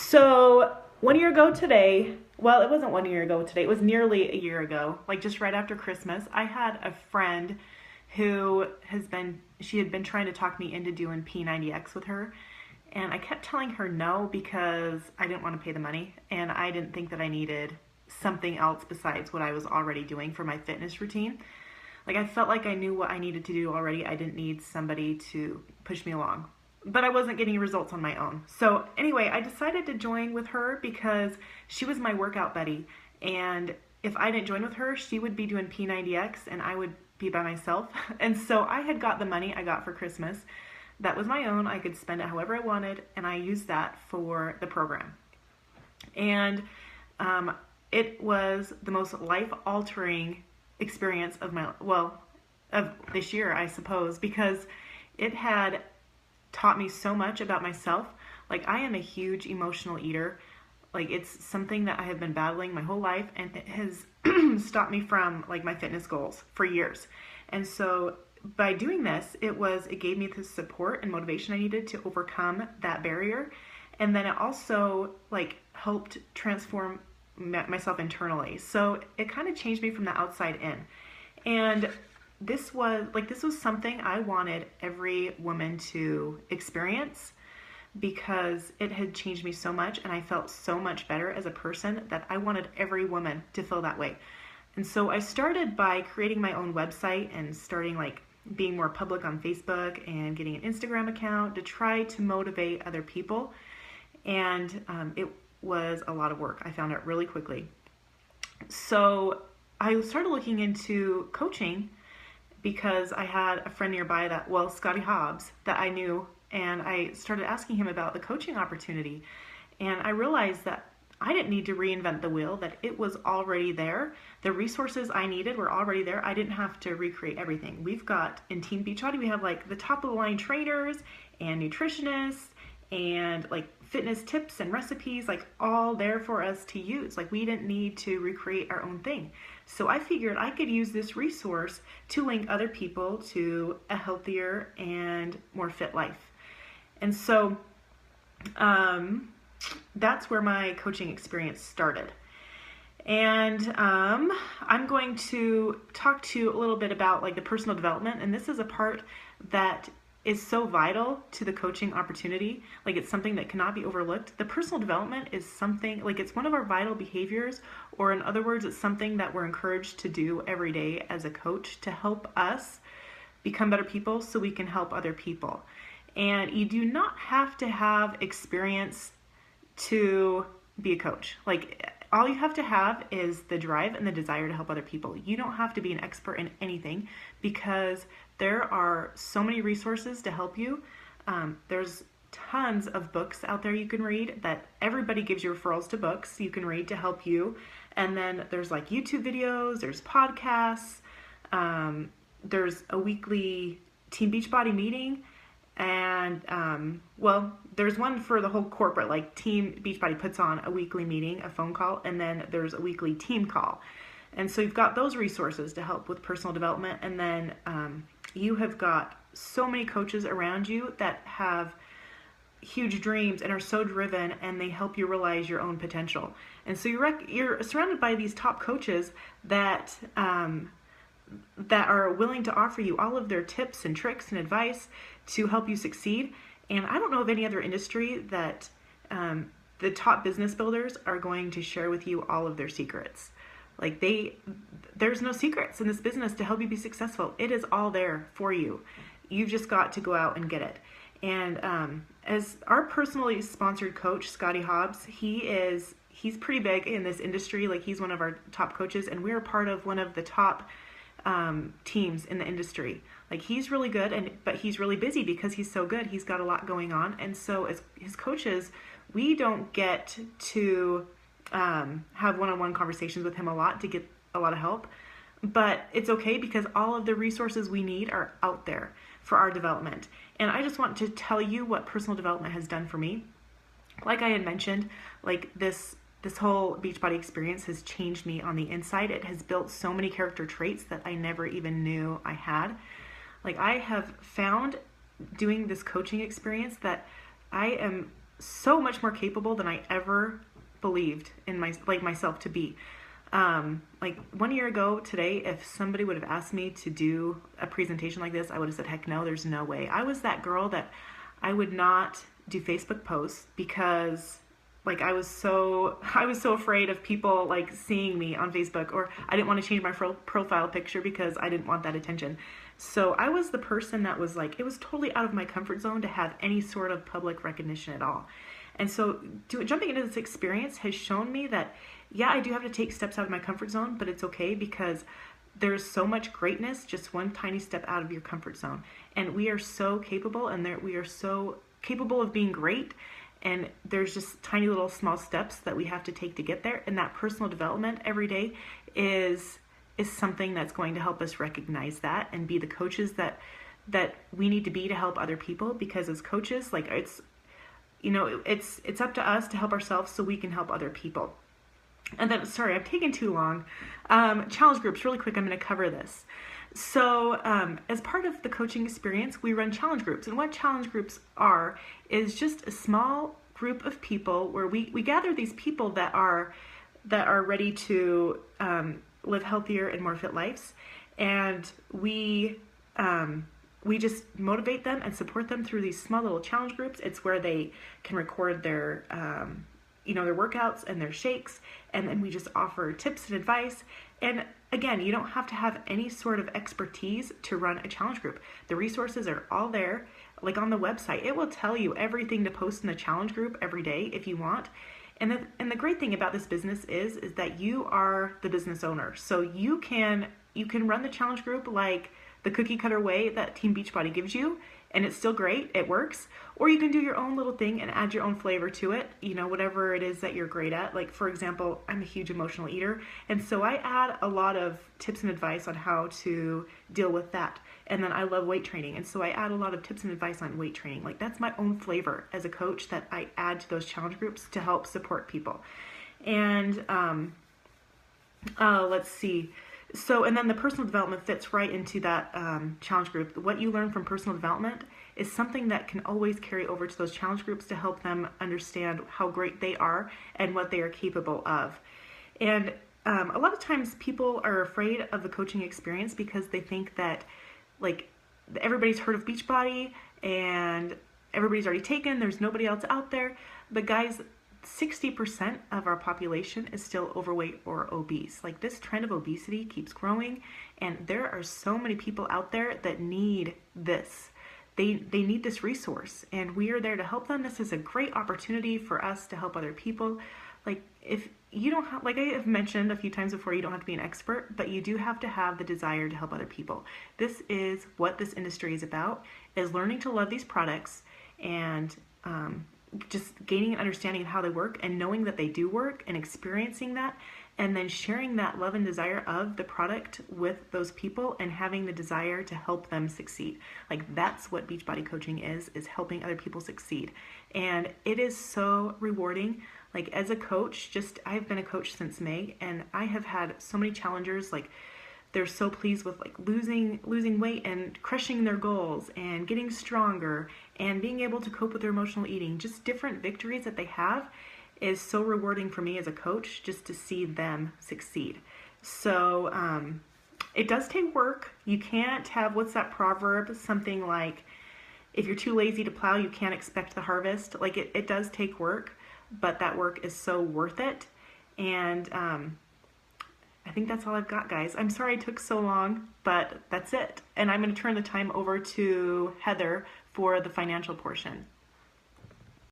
So 1 year ago today, well, it wasn't 1 year ago today, it was nearly a year ago, like just right after Christmas, I had a friend who she had been trying to talk me into doing P90X with her. And I kept telling her no because I didn't want to pay the money and I didn't think that I needed something else besides what I was already doing for my fitness routine. Like I felt like I knew what I needed to do already. I didn't need somebody to push me along. But I wasn't getting results on my own. So anyway, I decided to join with her because she was my workout buddy. And if I didn't join with her, she would be doing P90X and I would be by myself. And so I had got the money I got for Christmas. That was my own. I could spend it however I wanted. And I used that for the program. And it was the most life-altering experience of this year, I suppose, because it had taught me so much about myself. Like I am a huge emotional eater. Like it's something that I have been battling my whole life, and it has stopped me from like my fitness goals for years. And so by doing this, it gave me the support and motivation I needed to overcome that barrier. And then it also like helped transform myself internally. So it kind of changed me from the outside in. And this was something I wanted every woman to experience because it had changed me so much and I felt so much better as a person that I wanted every woman to feel that way. And so I started by creating my own website and starting like being more public on Facebook and getting an Instagram account to try to motivate other people. And it was a lot of work. I found out really quickly. So I started looking into coaching because I had a friend nearby Scotty Hobbs, that I knew, and I started asking him about the coaching opportunity. And I realized that I didn't need to reinvent the wheel, that it was already there. The resources I needed were already there. I didn't have to recreate everything. We've got, in Team Beachbody, we have like the top of the line trainers and nutritionists and like fitness tips and recipes, like all there for us to use. Like we didn't need to recreate our own thing. So I figured I could use this resource to link other people to a healthier and more fit life. And so that's where my coaching experience started. And I'm going to talk to you a little bit about like the personal development. And this is a part that is so vital to the coaching opportunity. Like it's something that cannot be overlooked. The personal development is something like it's one of our vital behaviors, or in other words, it's something that we're encouraged to do every day as a coach to help us become better people so we can help other people. And you do not have to have experience to be a coach. Like all you have to have is the drive and the desire to help other people. You don't have to be an expert in anything because there are so many resources to help you. There's tons of books out there you can read that everybody gives you referrals to books you can read to help you. And then there's like YouTube videos, there's podcasts, there's a weekly Team Beachbody meeting. And, there's one for the whole corporate, like Team Beachbody puts on a weekly meeting, a phone call, and then there's a weekly team call. And so you've got those resources to help with personal development. And then you have got so many coaches around you that have huge dreams and are so driven, and they help you realize your own potential. And so you're surrounded by these top coaches that are willing to offer you all of their tips and tricks and advice to help you succeed. And I don't know of any other industry that the top business builders are going to share with you all of their secrets. Like there's no secrets in this business to help you be successful. It is all there for you. You've just got to go out and get it. And as our personally sponsored coach, Scotty Hobbs, he's pretty big in this industry. Like he's one of our top coaches, and we're part of one of the top teams in the industry. Like he's really good, but he's really busy because he's so good. He's got a lot going on. And so as his coaches, we don't get to have one-on-one conversations with him a lot to get a lot of help. But it's okay because all of the resources we need are out there for our development. And I just want to tell you what personal development has done for me. Like I had mentioned, like this whole Beachbody experience has changed me on the inside. It has built so many character traits that I never even knew I had. Like I have found doing this coaching experience that I am so much more capable than I ever believed in myself to be. Like 1 year ago today, if somebody would have asked me to do a presentation like this, I would have said, heck no, there's no way. I was that girl that I would not do Facebook posts because like I was so afraid of people like seeing me on Facebook, or I didn't want to change my profile picture because I didn't want that attention. So I was the person that was like, it was totally out of my comfort zone to have any sort of public recognition at all. And so jumping into this experience has shown me that, yeah, I do have to take steps out of my comfort zone, but it's okay because there's so much greatness just one tiny step out of your comfort zone. And we are so capable, and we are so capable of being great. And there's just tiny little small steps that we have to take to get there. And that personal development every day is something that's going to help us recognize that and be the coaches that we need to be to help other people. Because as coaches, like it's up to us to help ourselves so we can help other people. And then, sorry, I've taken too long. Challenge groups, really quick, I'm going to cover this. So as part of the coaching experience, we run challenge groups. And what challenge groups are is just a small group of people where we gather these people that are ready to live healthier and more fit lives. And we just motivate them and support them through these small little challenge groups. It's where they can record their their workouts and their shakes, and then we just offer tips and advice. And again, you don't have to have any sort of expertise to run a challenge group. The resources are all there, like on the website. It will tell you everything to post in the challenge group every day if you want. And the great thing about this business is that you are the business owner. So you can run the challenge group like the cookie cutter way that Team Beachbody gives you, and it's still great, it works. Or you can do your own little thing and add your own flavor to it, whatever it is that you're great at. Like, for example, I'm a huge emotional eater, and so I add a lot of tips and advice on how to deal with that. And then I love weight training, and so I add a lot of tips and advice on weight training. Like, that's my own flavor as a coach that I add to those challenge groups to help support people. And let's see. So, and then the personal development fits right into that challenge group. What you learn from personal development is something that can always carry over to those challenge groups to help them understand how great they are and what they are capable of. And a lot of times people are afraid of the coaching experience because they think that, like, everybody's heard of Beachbody and everybody's already taken, there's nobody else out there. But guys, 60% of our population is still overweight or obese. Like, this trend of obesity keeps growing, and there are so many people out there that need this. They need this resource, and we are there to help them. This is a great opportunity for us to help other people. Like, if you don't have, like I have mentioned a few times before, you don't have to be an expert, but you do have to have the desire to help other people. This is what this industry is about, is learning to love these products and just gaining an understanding of how they work and knowing that they do work and experiencing that, and then sharing that love and desire of the product with those people and having the desire to help them succeed. Like, that's what Beachbody coaching is helping other people succeed. And it is so rewarding. Like, as a coach, I've been a coach since May, and I have had so many challengers, like, they're so pleased with like losing weight and crushing their goals and getting stronger and being able to cope with their emotional eating. Just different victories that they have is so rewarding for me as a coach, just to see them succeed. So it does take work. You can't have, what's that proverb? Something like, if you're too lazy to plow, you can't expect the harvest. Like, it does take work, but that work is so worth it. And I think that's all I've got, guys. I'm sorry it took so long, but that's it. And I'm going to turn the time over to Heather for the financial portion.